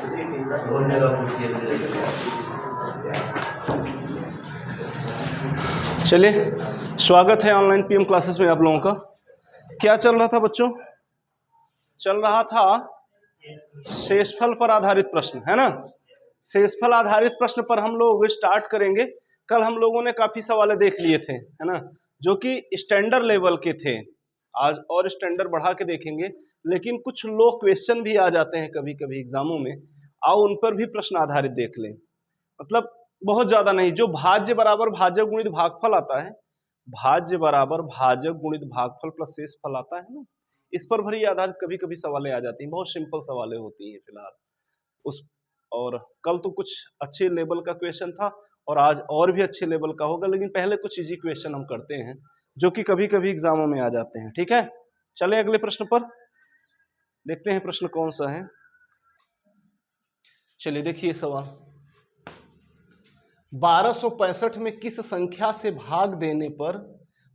चलिए, स्वागत है ऑनलाइन पीएम क्लासेस में आप लोगों का। क्या चल रहा था बच्चों? चल रहा था शेषफल पर आधारित प्रश्न, है ना। शेषफल आधारित प्रश्न पर हम लोग स्टार्ट करेंगे। कल हम लोगों ने काफी सवाल देख लिए थे, है ना, जो कि स्टैंडर्ड लेवल के थे। आज और स्टैंडर्ड बढ़ा के देखेंगे, लेकिन कुछ लो क्वेश्चन भी आ जाते हैं कभी कभी एग्जामों में। आओ उन पर भी प्रश्न आधारित देख लें। मतलब बहुत ज्यादा नहीं, जो भाज्य बराबर भाजक गुणित भागफल आता है, भाज्य बराबर भाजक गुणित भागफल प्लस शेषफल आता है ना, इस पर भी आधारित कभी कभी सवालें आ जाती हैं। बहुत सिंपल सवालें होती हैं फिलहाल उस। और कल तो कुछ अच्छे लेवल का क्वेश्चन था और आज और भी अच्छे लेवल का होगा, लेकिन पहले कुछ इजी क्वेश्चन हम करते हैं जो कि कभी कभी एग्जामों में आ जाते हैं। ठीक है, चले अगले प्रश्न पर देखते हैं। प्रश्न कौन सा है? चलिए देखिए सवाल। 1265 में किस संख्या से भाग देने पर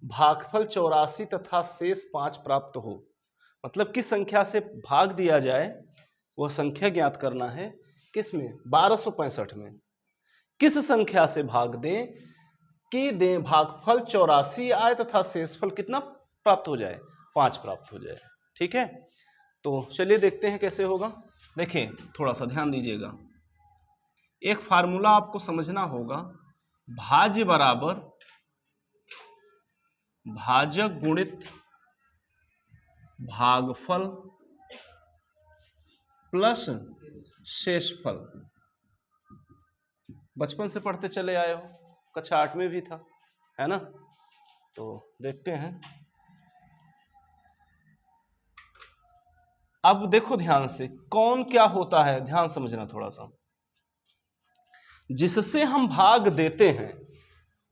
भागफल 84 तथा शेष 5 प्राप्त हो? मतलब किस संख्या से भाग दिया जाए वह संख्या ज्ञात करना है। किसमें? 1265 में किस संख्या से भाग दें कि दें भागफल 84 आए तथा शेषफल कितना प्राप्त हो जाए? 5 प्राप्त हो जाए। ठीक है, तो चलिए देखते हैं कैसे होगा। देखिए थोड़ा सा ध्यान दीजिएगा, एक फार्मूला आपको समझना होगा। भाज्य बराबर भाजक गुणित भागफल प्लस शेषफल। बचपन से पढ़ते चले आए हो, कक्षा 8 में भी था, है ना। तो देखते हैं। अब देखो ध्यान से, कौन क्या होता है ध्यान समझना थोड़ा सा। जिससे हम भाग देते हैं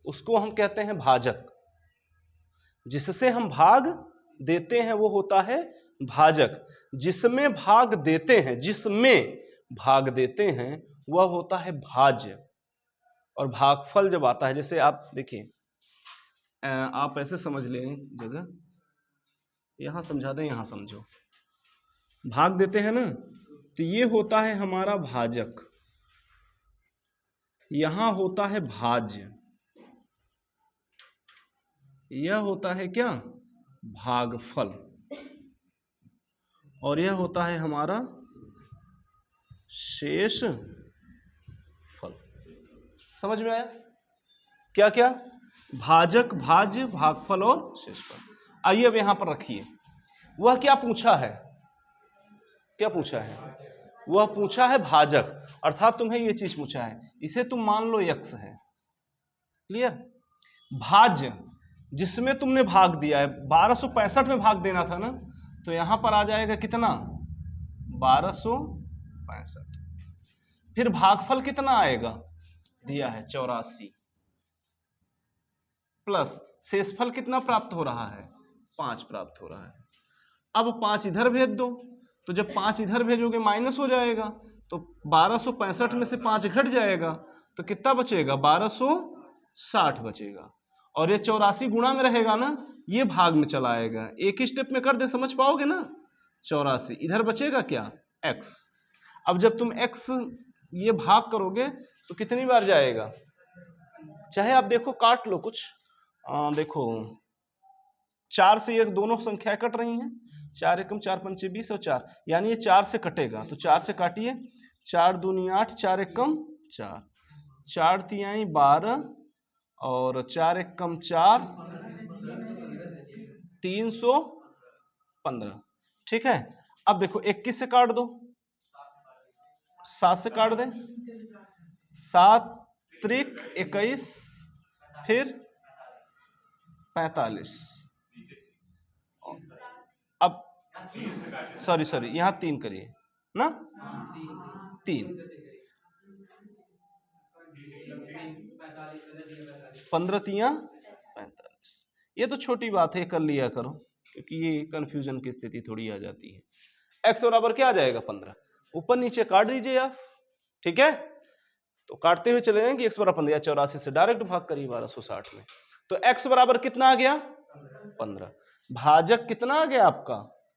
उसको हम कहते हैं भाजक। जिससे हम भाग देते हैं वो होता है भाजक। जिसमें भाग देते हैं, जिसमें भाग देते हैं वह होता है भाज्य। और भागफल जब आता है, जैसे आप देखिए, आप ऐसे समझ लें जगह, यहां समझा दें, यहां समझो। भाग देते हैं ना, तो ये होता है हमारा भाजक, यहां होता है भाज्य, यह होता है क्या? भागफल, और यह होता है हमारा शेष फल। समझ में आया? क्या क्या? भाजक, भाज्य, भागफल और शेषफल। आइए अब यहां पर रखिए। वह क्या पूछा है? क्या पूछा है? वह पूछा है भाजक, अर्थात तुम्हें यह चीज पूछा है, इसे तुम मान लो x है। क्लियर? भाज्य जिसमें तुमने भाग दिया है, 1265 में भाग देना था ना, तो यहां पर आ जाएगा कितना? 1265। फिर भागफल कितना आएगा? दिया है 84, प्लस शेषफल कितना प्राप्त हो रहा है? 5 प्राप्त हो रहा है। अब 5 इधर भेज दो, तो जब 5 इधर भेजोगे माइनस हो जाएगा, तो 1265 में से 5 घट जाएगा, तो कितना बचेगा? 1260 बचेगा। और ये 84 गुणा में रहेगा ना, ये भाग में चला आएगा। एक ही स्टेप में कर दे, समझ पाओगे ना। 84 इधर बचेगा क्या? x। अब जब तुम x ये भाग करोगे तो कितनी बार जाएगा? चाहे आप देखो काट लो कुछ, देखो 4 से एक दोनों संख्या कट रही हैं, 4 एकम 4 पंचे 20 और 4, यानी ये 4 से कटेगा, तो 4 से काटिए। 4 दूनी 8, 4 एकम 4, 4 तिहाई 12 और 4 एकम 4, 315। ठीक है, अब देखो 21 से काट दो, 7 से काट दें, 7 त्रिक 21, फिर 45। अब सॉरी यहां 3 करिए ना, 3 15 तिया 45। ये तो छोटी बात है, कर लिया करो, क्योंकि ये कंफ्यूजन की स्थिति थोड़ी आ जाती है। x बराबर क्या आ जाएगा? 15। ऊपर नीचे काट दीजिए आप। ठीक है, तो काटते हुए चले जाएंगे। x बराबर 15, या 84 से डायरेक्ट भाग करिए 1260 में, तो x बराबर कितना आ गया? 15। भाजक कितना आ गया आपका?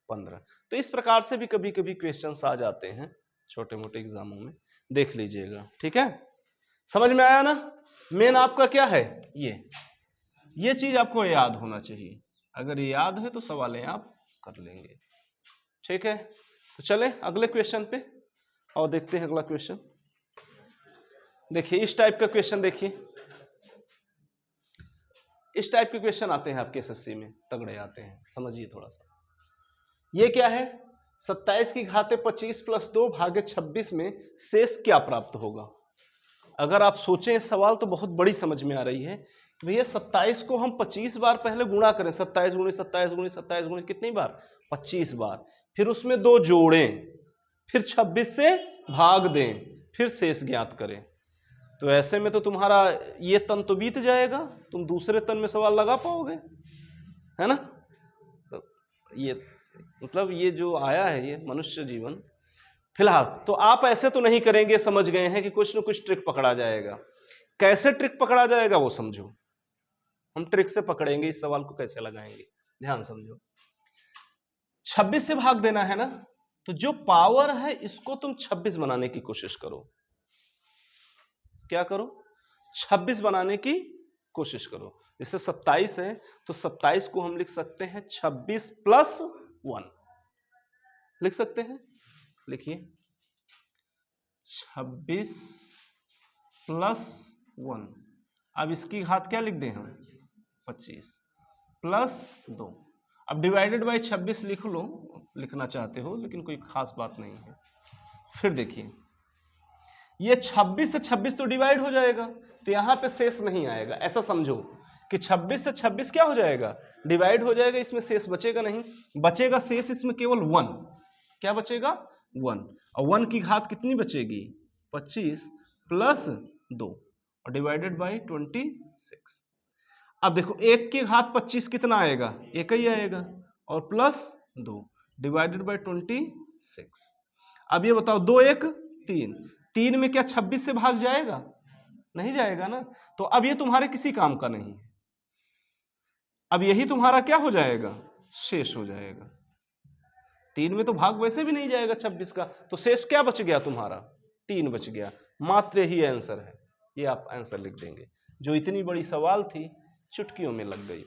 15। तो इस प्रकार से भी कभी कभी क्वेश्चंस आ जाते हैं, छोटे मोटे एग्जामों में देख लीजिएगा, ठीक है। समझ में आया ना। मेन आपका क्या है, ये चीज आपको याद होना चाहिए। अगर ये याद है तो सवालें आप कर लेंगे, ठीक है। तो चले अगले क्वेश्चन पे और देखते हैं अगला क्वेश्चन। देखिए इस टाइप का क्वेश्चन, देखिए इस टाइप के क्वेश्चन आते हैं आपके एसएससी में, तगड़े आते हैं, समझिए थोड़ा सा। ये क्या है, 27 की घाते 25 + 2 भागे 26 में शेष क्या प्राप्त होगा। अगर आप सोचें सवाल तो बहुत बड़ी समझ में आ रही है कि भैया 27 को हम 25 बार पहले गुणा करें, 27 × 27 × 27 × कितनी बार, 25 बार, फिर उसमें 2 जोड़ें, फिर 26 से भाग दें, फिर शेष ज्ञात करें। तो ऐसे में तो तुम्हारा ये तन तो बीत जाएगा, तुम दूसरे तन में सवाल लगा पाओगे, है ना। तो ये मतलब ये जो आया है ये मनुष्य जीवन फिलहाल, तो आप ऐसे तो नहीं करेंगे, समझ गए हैं कि कुछ न कुछ ट्रिक पकड़ा जाएगा। कैसे ट्रिक पकड़ा जाएगा वो समझो, हम ट्रिक से पकड़ेंगे इस सवाल को, कैसे लगाएंगे ध्यान समझो। 26 से भाग देना है ना, तो जो पावर है इसको तुम 26 बनाने की कोशिश करो। क्या करो, 26 बनाने की कोशिश करो। जैसे 27 है तो 27 को हम लिख सकते हैं 26 + 1, लिख सकते हैं। लिखिए 26 + 1। अब इसकी घात क्या लिख दें हम, 25 + 2। अब डिवाइडेड बाय 26 लिख लो, लिखना चाहते हो, लेकिन कोई खास बात नहीं है। फिर देखिए ये 26 से 26 तो डिवाइड हो जाएगा, तो यहां पे शेष नहीं आएगा। ऐसा समझो कि 26 से 26 क्या हो जाएगा, डिवाइड हो जाएगा, इसमें शेष बचेगा नहीं। बचेगा शेष इसमें केवल 1। क्या बचेगा, 1। और 1 की घात कितनी बचेगी, 25 + 2 और डिवाइडेड बाय 26। अब देखो 1 की घात 25 कितना आएगा, 1 ही आएगा, और +2 डिवाइडेड बाय 26। अब ये बताओ 2 1 3, 3 में क्या 26 से भाग जाएगा, नहीं जाएगा ना। तो अब ये तुम्हारे किसी काम का नहीं है। अब यही तुम्हारा क्या हो जाएगा, शेष हो जाएगा। 3 में तो भाग वैसे भी नहीं जाएगा 26 का, तो शेष क्या बच गया तुम्हारा, 3 बच गया। मात्र ही आंसर है, ये आप आंसर लिख देंगे। जो इतनी बड़ी सवाल थी चुटकियों में लग गई।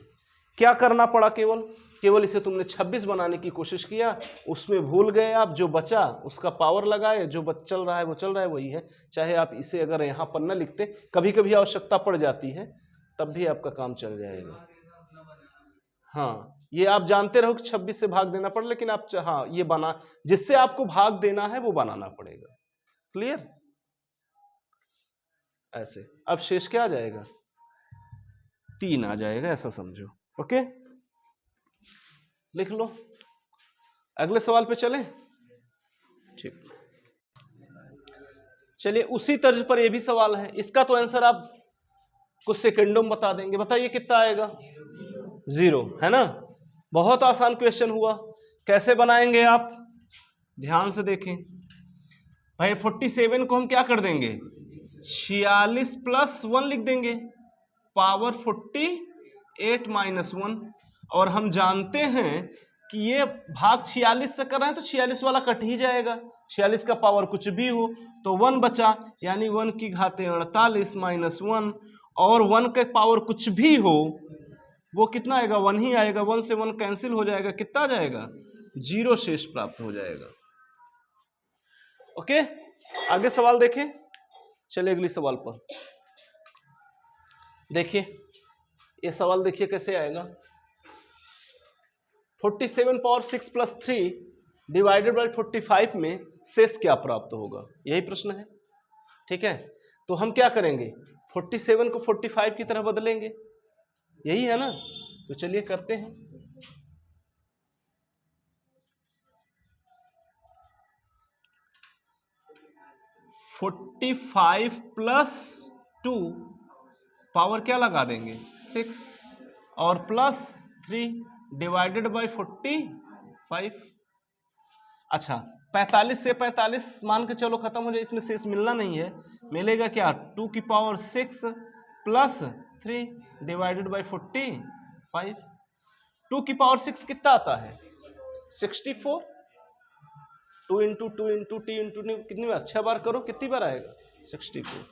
क्या करना पड़ा, केवल इसे तुमने 26 बनाने की कोशिश किया, उसमें भूल गए आप, जो बचा उसका पावर लगाए, जो चल रहा है वो चल रहा है, वही है। चाहे आप इसे अगर यहाँ पर न लिखते, कभी कभी आवश्यकता पड़ जाती है, तब भी आपका काम चल जाएगा। हाँ ये आप जानते रहो कि 26 से भाग देना पड़े, लेकिन आप हाँ ये बना, जिससे आपको भाग देना है वो बनाना पड़ेगा। क्लियर, ऐसे। अब शेष क्या आ जाएगा, 3 आ जाएगा, ऐसा समझो। ओके, लिख लो। अगले सवाल पे चलें, ठीक। चलिए उसी तर्ज पर ये भी सवाल है, इसका तो आंसर आप कुछ सेकंडों में बता देंगे। बताइए कितना आएगा, 0, है ना। बहुत आसान क्वेश्चन हुआ। कैसे बनाएंगे आप, ध्यान से देखें भाई। 47 को हम क्या कर देंगे, 46 + 1 लिख देंगे, पावर 48 - 1। और हम जानते हैं कि ये भाग 46 से कर रहे हैं, तो 46 वाला कट ही जाएगा। 46 का पावर कुछ भी हो तो 1 बचा, यानी 1 की घाते 48 - 1, और 1 के पावर कुछ भी हो वो कितना आएगा, 1 ही आएगा। 1 से 1 कैंसिल हो जाएगा, कितना आ जाएगा, 0 शेष प्राप्त हो जाएगा। ओके, आगे सवाल देखें। चलिए अगली सवाल पर देखिए, ये सवाल देखिए कैसे आएगा। 47 पावर 6 + 3 डिवाइडेड बाय 45 में शेष क्या प्राप्त होगा, यही प्रश्न है। ठीक है, तो हम क्या करेंगे, 47 को 45 की तरह बदलेंगे, यही है ना। तो चलिए करते हैं। (45 + 2) पावर क्या लगा देंगे, 6, और +3 डिवाइडेड बाय 45। अच्छा, 45 से 45 मान के चलो खत्म हो जाए, इसमें शेष मिलना नहीं है। मिलेगा क्या, 2 की पावर 6 + 3 डिवाइडेड बाय 45। 2 की पावर 6 कितना आता है, 64। 2 into two into T into कितनी बार, 6 बार करो, कितनी बार आएगा 64।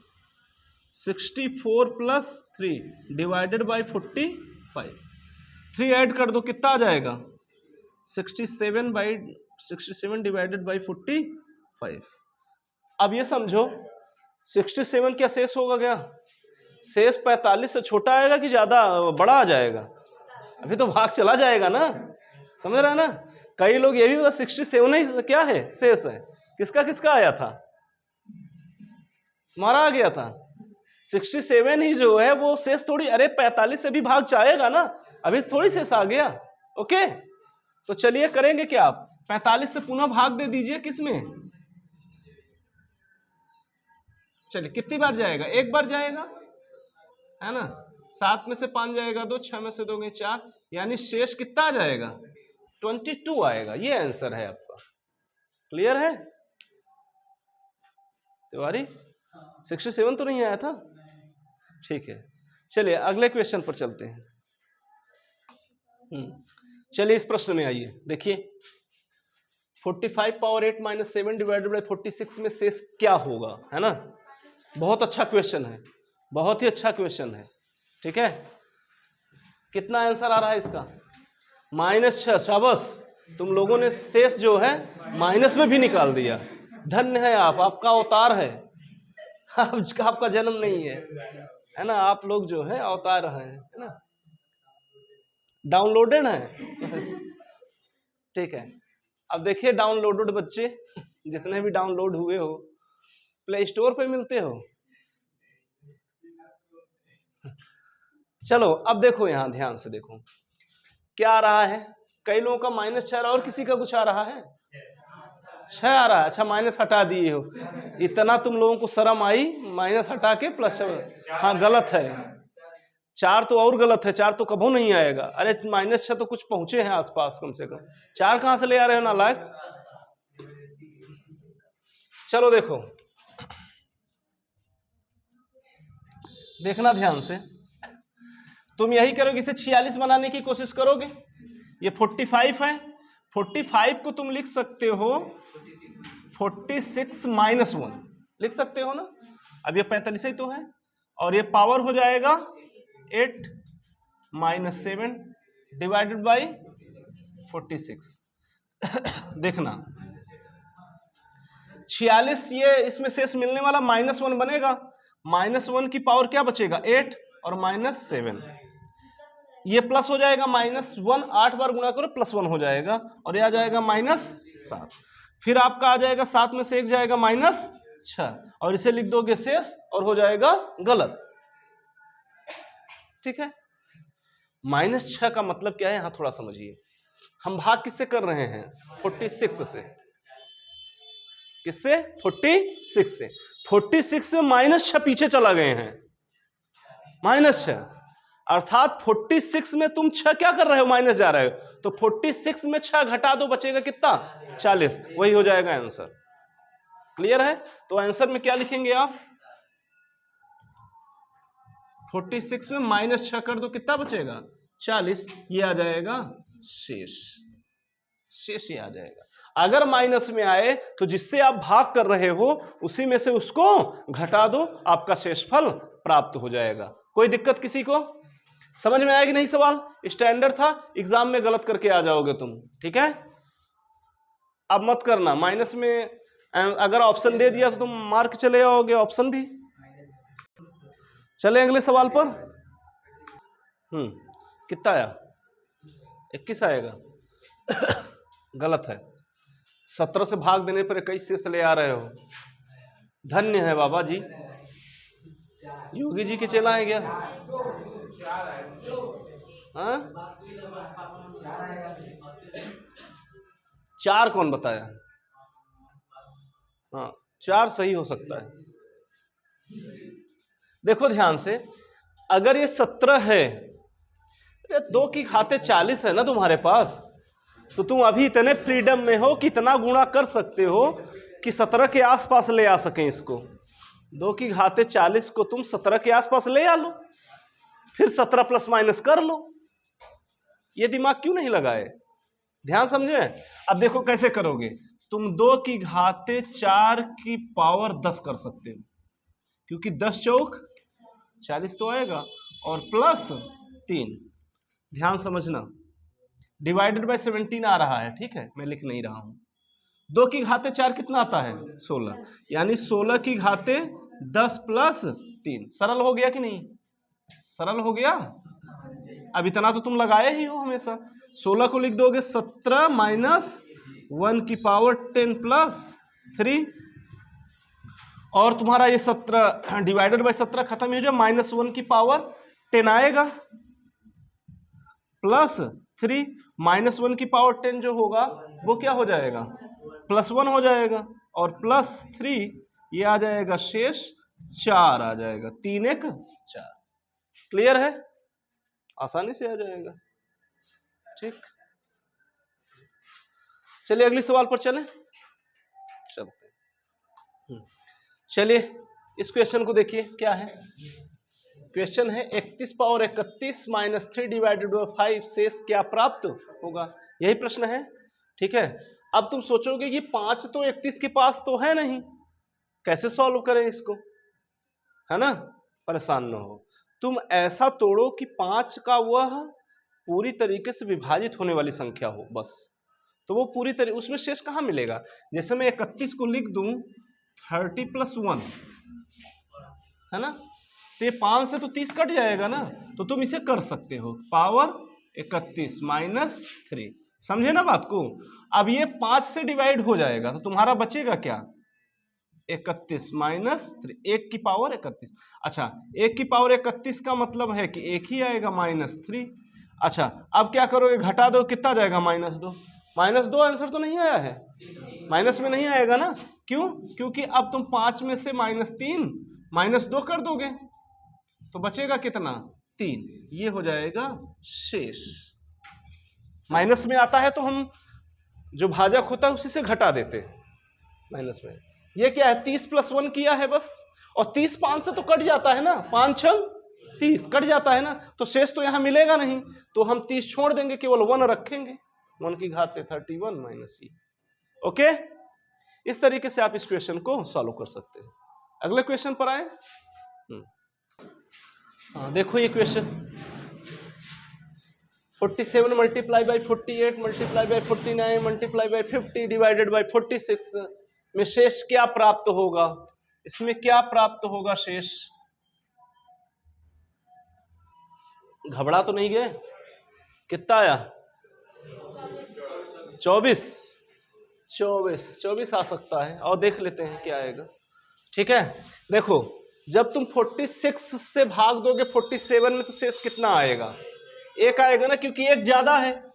64 प्लस 3 डिवाइडेड बाई 45, 3 ऐड कर दो कितना आ जाएगा 67 डिवाइडेड बाई 45। अब ये समझो 67 क्या शेष होगा क्या, शेष 45 से छोटा आएगा कि ज्यादा बड़ा आ जाएगा, अभी तो भाग चला जाएगा ना, समझ रहे हैं ना। कई लोग ये भी 67 ही क्या है शेष है, किसका किसका आया था, हमारा आ गया था 67 ही जो है वो शेष थोड़ी, अरे 45 से भी भाग चाहेगा ना, अभी थोड़ी शेष आ गया। ओके तो चलिए करेंगे क्या, आप 45 से पुनः भाग दे दीजिए किसमें, चलिए कितनी बार जाएगा, एक बार जाएगा है ना, 7 में से 5 जाएगा 2, 6 में से 2 गए 4, यानी शेष कितना आ जाएगा 22 आएगा। ये आंसर है आपका, क्लियर है तिवारी, 67 तो नहीं आया था, ठीक है। चलिए अगले क्वेश्चन पर चलते हैं। चलिए इस प्रश्न में आइए, देखिए 45 पावर 8 माइनस 7 डिवाइडेड बाई 46 में शेष क्या होगा, है ना। बहुत अच्छा क्वेश्चन है, बहुत ही अच्छा क्वेश्चन है, ठीक है। कितना आंसर आ रहा है इसका, -6। शाबाश, तुम लोगों ने शेष जो है माइनस में भी निकाल दिया, धन्य है आप, आपका अवतार है, आपका जन्म नहीं है ना, आप लोग जो है अवतार है ना, डाउनलोडेड है ठीक है। अब देखिए डाउनलोडेड बच्चे जितने भी डाउनलोड हुए हो प्ले स्टोर पे मिलते हो। चलो अब देखो यहां ध्यान से देखो क्या आ रहा है, कई लोगों का -6 आ रहा है और किसी का कुछ आ रहा है 6 आ रहा है। अच्छा माइनस हटा दिए हो, इतना तुम लोगों को शर्म आई, माइनस हटा के प्लस, हाँ गलत है, 4 तो और गलत है, 4 तो कभी नहीं आएगा। अरे -6 तो कुछ पहुंचे हैं आसपास कम से कम, 4 कहां से ले आ रहे हो नालायक। चलो देखो देखना ध्यान से, तुम यही करोगे, इसे 46 बनाने की कोशिश करोगे, ये 45 है, 45 को तुम लिख सकते हो 46 - 1 लिख सकते हो ना, अब ये 45 ही तो है, और ये पावर हो जाएगा 8 - 7 डिवाइडेड बाई 46 देखना 46, ये इसमें शेष मिलने वाला -1 बनेगा, -1 की पावर क्या बचेगा 8 और -7, ये प्लस हो जाएगा -1, 8 बार गुणा करो +1 हो जाएगा, और ये आ जाएगा -7, फिर आपका आ जाएगा 7 में से 1 जाएगा -6, और इसे लिख दोगे शेष और हो जाएगा गलत, ठीक है। -6 का मतलब क्या है यहां थोड़ा समझिए, हम भाग किससे कर रहे हैं 46 से, किससे 46 से, 46 से -6 पीछे चला गए हैं, -6 अर्थात 46 में तुम 6 क्या कर रहे हो माइनस जा रहे हो, तो 46 में 6 घटा दो बचेगा कितना 40, वही हो जाएगा आंसर, क्लियर है। तो आंसर में क्या लिखेंगे आप 46 में -6 कर दो कितना बचेगा 40, ये आ जाएगा शेष, शेष ये आ जाएगा। अगर माइनस में आए तो जिससे आप भाग कर रहे हो उसी में से उसको घटा दो, आपका शेषफल प्राप्त हो जाएगा। कोई दिक्कत किसी को, समझ में आया कि नहीं सवाल, स्टैंडर्ड था, एग्जाम में गलत करके आ जाओगे तुम, ठीक है। अब मत करना, माइनस में अगर ऑप्शन दे दिया तो तुम मार्क चले आओगे ऑप्शन भी। चले अगले सवाल पर, कितना आया 21 आएगा गलत है, 17 से भाग देने पर 21 शेष ले आ रहे हो, धन्य है बाबा जी, योगी जी के चेला है क्या, हाँ 4 कौन बताया, हाँ 4 सही हो सकता है। देखो ध्यान से, अगर ये 17 है, 2 की खाते 40 है ना तुम्हारे पास, तो तुम अभी इतने फ्रीडम में हो कि इतना गुणा कर सकते हो कि 17 के आसपास ले आ सकें इसको, 2 की घाते 40 को तुम 17 के आसपास ले आ लो, फिर 17 प्लस माइनस कर लो, ये दिमाग क्यों नहीं लगाए, ध्यान समझे। अब देखो कैसे करोगे, तुम 2 की घाते 4 की पावर 10 कर सकते हो, क्योंकि 10 चौक 40 तो आएगा, और प्लस 3, ध्यान समझना, डिवाइडेड बाय 17 आ रहा है, ठीक है, मैं लिख नहीं रहा हूं। 2 की घाते 4 कितना आता है? 16, यानी 16 की घाते 10 प्लस 3। सरल हो गया कि नहीं? सरल हो गया। अब इतना तो तुम लगाए ही हो हमेशा। 16 को लिख दोगे 17 माइनस 1 की पावर 10 प्लस 3, और तुम्हारा ये 17 डिवाइडेड बाय 17 खत्म हो जाए, माइनस 1 की पावर 10 आएगा, प्लस 3, माइनस 1 की पावर 10 जो होगा वो क्या हो जाएगा? प्लस 1 हो जाएगा, और प्लस 3 ये आ जाएगा शेष 4 आ जाएगा, 3 1 4। क्लियर है? आसानी से आ जाएगा। ठीक, चलिए अगले सवाल पर चलें। चलते हैं। चलिए इस क्वेश्चन को देखिए क्या है। क्वेश्चन है 31 पावर 31 माइनस 3 डिवाइडेड बाई 5 शेष क्या प्राप्त होगा, यही प्रश्न है। ठीक है, अब तुम सोचोगे कि 5 तो 31 के पास तो है नहीं, कैसे सॉल्व करें इसको, है ना? परेशान न हो, तुम ऐसा तोड़ो कि 5 का वह पूरी तरीके से विभाजित होने वाली संख्या हो, बस। तो वो पूरी तरीके, उसमें शेष कहाँ मिलेगा? जैसे मैं 31 को लिख दूं 30 प्लस 1, है ना, तो ये 5 से तो 30 कट जाएगा ना, तो तुम इसे कर सकते हो पावर 31 माइनस 3। समझे ना बात को? अब ये 5 से डिवाइड हो जाएगा, तो तुम्हारा बचेगा क्या? 31 माइनस 3, 1 की पावर 31। अच्छा, 1 की पावर 31 का मतलब है कि 1 ही आएगा, माइनस 3। अच्छा, अब क्या करोगे? घटा दो, कितना जाएगा? माइनस 2। माइनस 2 आंसर तो नहीं आया है, माइनस में नहीं आएगा ना, क्यों? क्योंकि अब तुम 5 में से माइनस 3 माइनस 2 कर दोगे, तो बचेगा कितना? 3। ये हो जाएगा शेष। माइनस में आता है तो हम जो भाजक होता है उसी से घटा देते हैं माइनस में। ये क्या है? 30 प्लस 1 किया है बस, और 30 5 से तो कट जाता है ना, 5 6 30 कट जाता है ना, तो शेष तो यहां मिलेगा नहीं, तो हम 30 छोड़ देंगे, केवल 1 रखेंगे, 1 की घाते 31 माइनस ई। ओके, इस तरीके से आप इस क्वेश्चन को सॉल्व कर सकते हैं। अगले क्वेश्चन पर आए। हाँ देखो ये question, 47 multiply by 48 multiply by 49 multiply by 50 divided by 46 में शेष क्या प्राप्त होगा? इसमें क्या प्राप्त होगा शेष? घबरा तो नहीं गए? कितना आया? 24 आ सकता है, और देख लेते हैं क्या आएगा। ठीक है, देखो जब तुम 46 से भाग दोगे 47 में, तो शेष कितना आएगा? 1 आएगा ना, क्योंकि 1 ज्यादा है।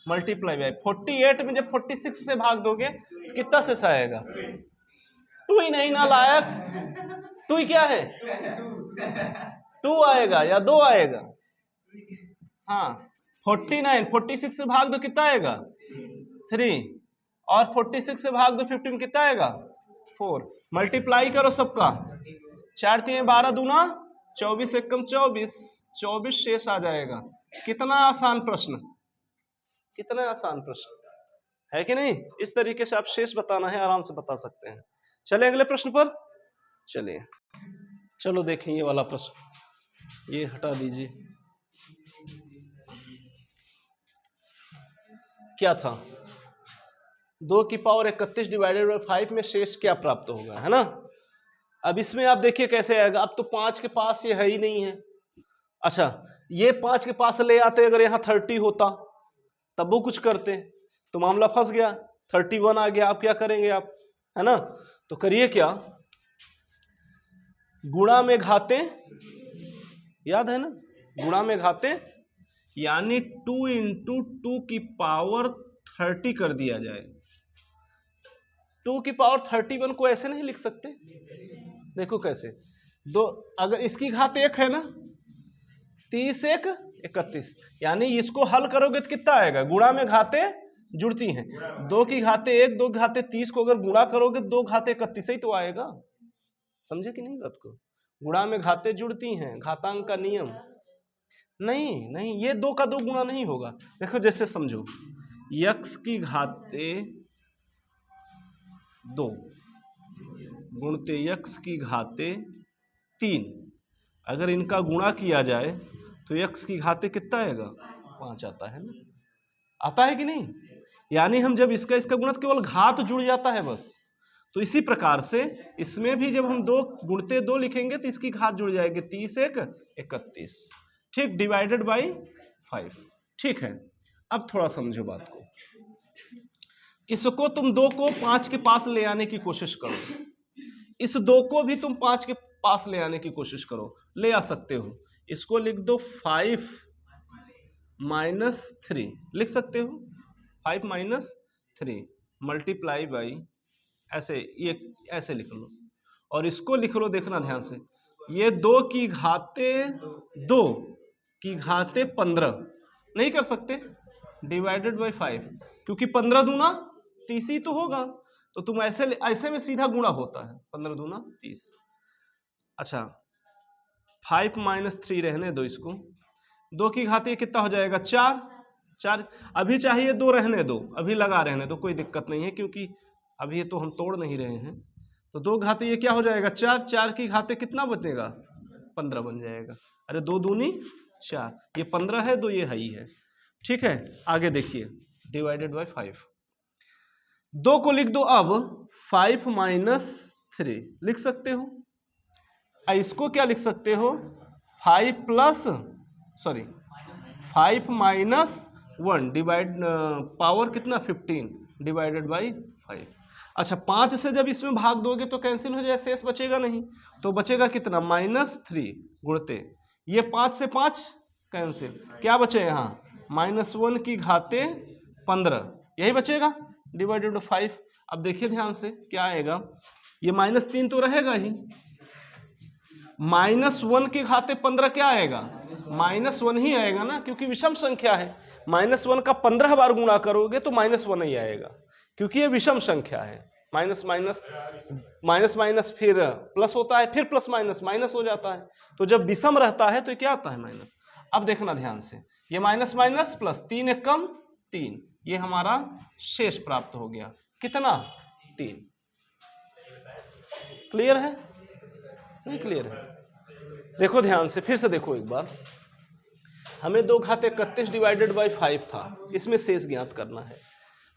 मल्टीप्लाई बाय 48 में जब 46 से भाग दोगे कितना शेष आएगा? 2 ही नहीं ना लायक, 2 ही क्या है? 2 आएगा या 2 आएगा? हाँ, 46 से भाग दो कितना आएगा? 3, और 46 से भाग दो 15 कितना आएगा? 4। मल्टीप्लाई करो सबका, 4 3 12 दूना 24 1 24, 24 शेष आ जाएगा। कितना आसान प्रश्न, कितना आसान प्रश्न है कि नहीं? इस तरीके से आप शेष बताना है, आराम से बता सकते हैं। चलिए अगले प्रश्न पर चलिए। चलो देखें ये वाला प्रश्न, ये हटा दीजिए। क्या था? 2 की पावर 31 डिवाइडेड बाई 5 में शेष क्या प्राप्त होगा, है ना? अब इसमें आप देखिए कैसे आएगा। अब तो 5 के पास ये है ही नहीं है। अच्छा, ये 5 के पास ले आते, अगर यहाँ 30 होता तब वो कुछ करते, तो मामला फंस गया। 31 आ गया, आप क्या करेंगे आप, है ना? तो करिए क्या, गुणा में घाते, याद है ना, गुणा में घाते, यानी 2 इंटू 2 की पावर 30 कर दिया जाए। 2 की पावर 31 को ऐसे नहीं लिख सकते, देखो कैसे, दो, अगर इसकी घात 1 है ना, 30 1 31, यानी इसको हल करोगे तो कितना आएगा? गुणा में घाते जुड़ती हैं, 2 की घाते 1 2 की घाते 30 को अगर गुणा करोगे 2 घाते 31 ही तो आएगा। समझे कि नहीं बात को? गुणा में घाते जुड़ती हैं, घातांक का नियम। नहीं, ये 2 का 2 गुणा नहीं होगा। देखो जैसे समझो, x की घाते 2 गुणते x की घाते 3। अगर इनका गुणा किया जाए तो x की घाते कितना आएगा? 5 आता है ना, आता है कि नहीं? यानी हम जब इसका गुणा तो केवल घात जुड़ जाता है बस। तो इसी प्रकार से इसमें भी जब हम 2 गुणते 2 लिखेंगे तो इसकी घात जुड़ जाएगी, 30 1 31, ठीक, डिवाइडेड बाई 5। ठीक है, अब थोड़ा समझो बात को। इसको तुम 2 को 5 के पास ले आने की कोशिश करो, इस 2 को भी तुम 5 के पास ले आने की कोशिश करो, ले आ सकते हो। इसको लिख दो 5 - 3, लिख सकते हो 5 - 3 मल्टीप्लाई बाई, ऐसे ये ऐसे लिख लो, और इसको लिख लो, देखना ध्यान से, ये 2 की घाते 2 की घाते 15 नहीं कर सकते, डिवाइडेड बाई 5, क्योंकि 15 दूना 30 ही तो होगा, तो तुम ऐसे में सीधा गुणा होता है, 15 दूना 30। अच्छा 5 - 3 रहने दो इसको, 2 की घाते कितना हो जाएगा? 4। अभी चाहिए 2 रहने दो, अभी लगा रहने दो, कोई दिक्कत नहीं है, क्योंकि अभी ये तो हम तोड़ नहीं रहे हैं। तो 2 घाते ये क्या हो जाएगा? 4 की घाते कितना बचेगा? 15 बन जाएगा। अरे 2 दूनी 4, ये 15 है, 2 ये ही है। ठीक है, आगे देखिए, डिवाइडेड बाई 5, 2 को लिख दो अब 5 - 3 लिख सकते हो। इसको क्या लिख सकते हो? 5 - 1 डिवाइड पावर कितना? 15 डिवाइडेड बाई 5। अच्छा 5 से जब इसमें भाग दोगे तो कैंसिल हो जाए, शेष बचेगा नहीं, तो बचेगा कितना? -3 गुणते, ये 5 से 5 कैंसिल, क्या बचे यहाँ? -1 की घाते 15, यही बचेगा, डिवाइडेड बाई 5। अब देखिए ध्यान से क्या आएगा, ये -3 तो रहेगा ही, -1 की घाते 15 क्या आएगा? -1 ही आएगा ना, क्योंकि विषम संख्या है। -1 का 15 बार गुणा करोगे तो -1 ही आएगा, क्योंकि ये विषम संख्या है। माइनस माइनस फिर प्लस होता है, फिर प्लस माइनस हो जाता है, तो जब विषम रहता है तो क्या आता है? माइनस। अब देखना ध्यान से, ये माइनस माइनस प्लस, 3 एक कम 3, ये हमारा शेष प्राप्त हो गया, कितना? 3। क्लियर है? नहीं क्लियर है? देखो ध्यान से, फिर से देखो एक बार, हमें 2 घाते 31 डिवाइडेड बाई 5 था, इसमें शेष ज्ञात करना है।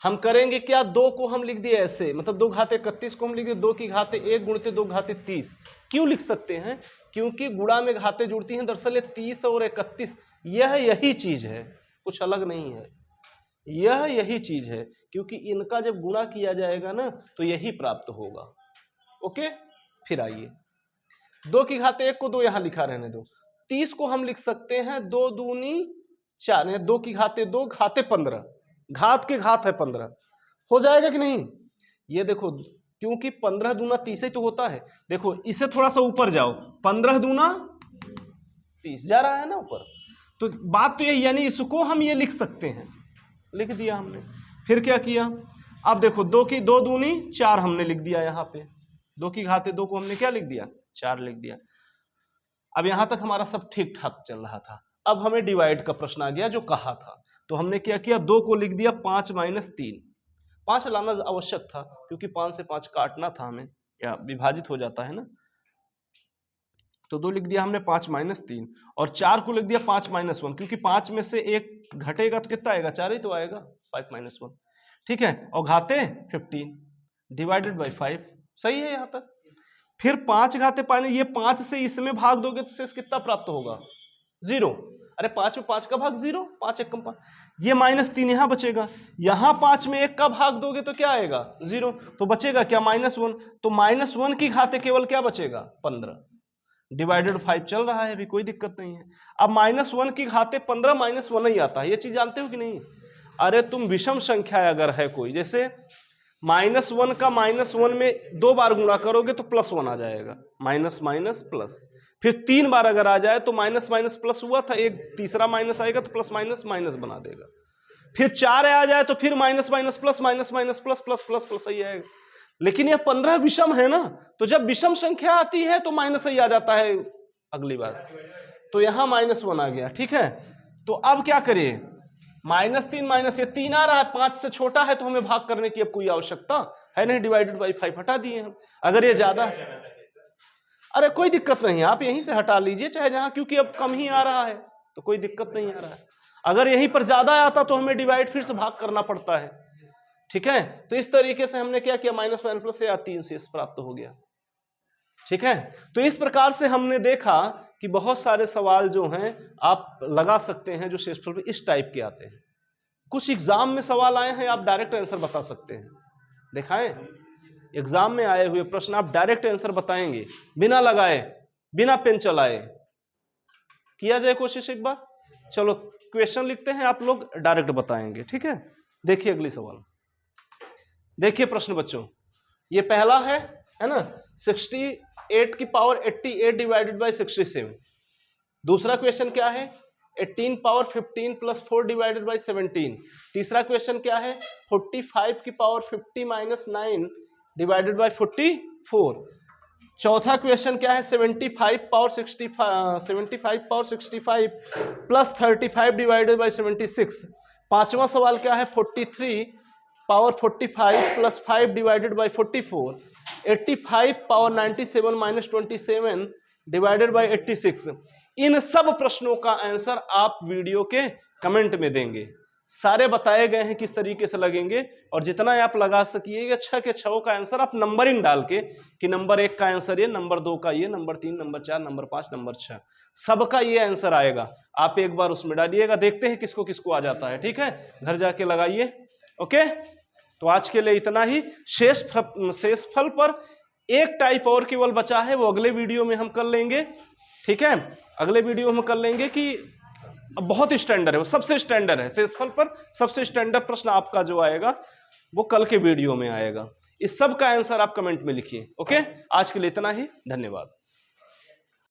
हम करेंगे क्या, 2 को हम लिख दिए ऐसे, मतलब 2 घाते 31 को हम लिख दिए 2 की घाते 1 गुणते 2 घाते 30। क्यों लिख सकते हैं? क्योंकि गुणा में घाते जुड़ती हैं, दरअसल 30 और 31 यही चीज है, कुछ अलग नहीं है, यही चीज है, क्योंकि इनका जब गुणा किया जाएगा ना तो यही प्राप्त होगा। ओके, फिर आइए, 2 की घाते 1 को 2 यहां लिखा रहने दो, 30 को हम लिख सकते हैं 2 दूनी 4, 2 की घाते 2 घाते 15, घात के घात है 15, हो जाएगा कि नहीं? ये देखो, क्योंकि 15 दूना 30 ही तो होता है। देखो इसे थोड़ा सा ऊपर जाओ, 15 दूना 30 जा रहा है ना ऊपर, तो बात तो ये, यानी इसको हम ये लिख सकते हैं, लिख दिया हमने। फिर क्या किया, अब देखो 2 की 2 दूनी 4 हमने लिख दिया, यहाँ पे 2 की घाते 2 को हमने क्या लिख दिया? 4 लिख दिया। अब यहां तक हमारा सब ठीक ठाक चल रहा था। अब हमें डिवाइड का प्रश्न आ गया जो कहा था, तो हमने क्या किया, 2 को लिख दिया 5 - 3, 5 लाना आवश्यक था, क्योंकि 5 से 5 काटना था हमें, या विभाजित हो जाता है ना, तो 2 लिख दिया हमने 5 - 3, और 4 को लिख दिया 5 - 1, क्योंकि 5 में से 1 घटेगा तो कितना आएगा? 4 ही तो आएगा, 5 - 1, ठीक है, और घाते 15 डिवाइडेड बाई 5, सही है यहां तक। फिर 5 घाते पाने, ये 5 से इसमें भाग दोगे तो शेष कितना प्राप्त होगा? 0। अरे 5 में 5 का भाग 0, 5 एक कम 5, ये -3 यहां बचेगा, यहां 5 में 1 का भाग दोगे तो क्या आएगा? 0, तो बचेगा क्या? -1, तो -1 की घाते केवल क्या बचेगा? 15 डिवाइडेड 5 चल रहा है, अभी कोई दिक्कत नहीं है। अब -1 की घाते 15 -1 ही आता है, ये चीज जानते हो कि नहीं? अरे तुम विषम संख्या अगर है कोई, जैसे -1 का -1 में 2 बार गुणा करोगे तो +1 आ जाएगा, माइनस माइनस प्लस, फिर 3 बार अगर आ जाए तो माइनस माइनस प्लस हुआ था, एक तीसरा माइनस आएगा तो प्लस माइनस माइनस बना देगा, फिर 4 आ जाए तो फिर minus minus plus minus minus plus plus plus plus ही आएगा। लेकिन यह 15 विषम है ना, तो जब विषम संख्या आती है तो माइनस ही आ जाता है अगली बार, तो यहां -1 आ गया, ठीक है। तो अब क्या करिए, -3 माइनस, ये 3 आ रहा है, 5 से छोटा है तो हमें भाग करने की अब कोई आवश्यकता है नहीं, डिवाइडेड बाई 5 हटा दिए हम। अगर ये ज्यादा, अरे कोई दिक्कत नहीं, आप यहीं से हटा लीजिए चाहे जहां, क्योंकि अब कम ही आ रहा है तो कोई दिक्कत नहीं आ रहा है। अगर यहीं पर ज्यादा आता तो हमें डिवाइड फिर से भाग करना पड़ता है, ठीक है। तो इस तरीके से हमने क्या किया, -1 प्लस या 3 शेष प्राप्त हो गया, ठीक है। तो इस प्रकार से हमने देखा कि बहुत सारे सवाल जो हैं आप लगा सकते हैं जो शेषफल पे इस टाइप के आते हैं। कुछ एग्जाम में सवाल आए हैं, आप डायरेक्ट आंसर बता सकते हैं, दिखाएं एग्जाम में आए हुए प्रश्न आप डायरेक्ट आंसर बताएंगे बिना लगाए, बिना पेन चलाए। किया जाए कोशिश एक बार, चलो क्वेश्चन लिखते हैं, आप लोग डायरेक्ट बताएंगे, ठीक है। देखिए अगली सवाल, देखिए प्रश्न बच्चों, ये पहला है ना, 68 की पावर 88 डिवाइडेड बाई 67। दूसरा क्वेश्चन क्या है, 18 पावर 15 प्लस 4 डिवाइडेड बाई 17। तीसरा क्वेश्चन क्या है, 45 की पावर 50 माइनस 9 डिवाइडेड बाई 44। चौथा क्वेश्चन क्या है, 75 पावर 65 प्लस 35 डिवाइडेड बाई 76। पांचवा सवाल क्या है, 43 power 45 plus 5 divided by 44। 85 power 97 minus 27 divided by 86। इन सब प्रश्नों का आंसर आप वीडियो के कमेंट में देंगे, सारे बताए गए हैं किस तरीके से लगेंगे, और जितना आप लगा सकिएगा 6 के 6 का आंसर आप नंबरिंग डाल के कि नंबर 1 का आंसर ये, नंबर 2 का ये, नंबर 3, नंबर 4, नंबर 5, नंबर 6, सबका ये आंसर आएगा। आप एक बार उसमें डालिएगा, देखते हैं किसको किसको आ जाता है, ठीक है। घर जाके लगाइए, ओके। तो आज के लिए इतना ही। शेषफल पर एक टाइप और केवल बचा है, वो अगले वीडियो में हम कर लेंगे, ठीक है। अगले वीडियो में कर लेंगे कि बहुत स्टैंडर्ड है, वो सबसे स्टैंडर्ड है शेषफल पर, सबसे स्टैंडर्ड प्रश्न आपका जो आएगा वो कल के वीडियो में आएगा। इस सब का आंसर आप कमेंट में लिखिए, ओके। आज के लिए इतना ही, धन्यवाद।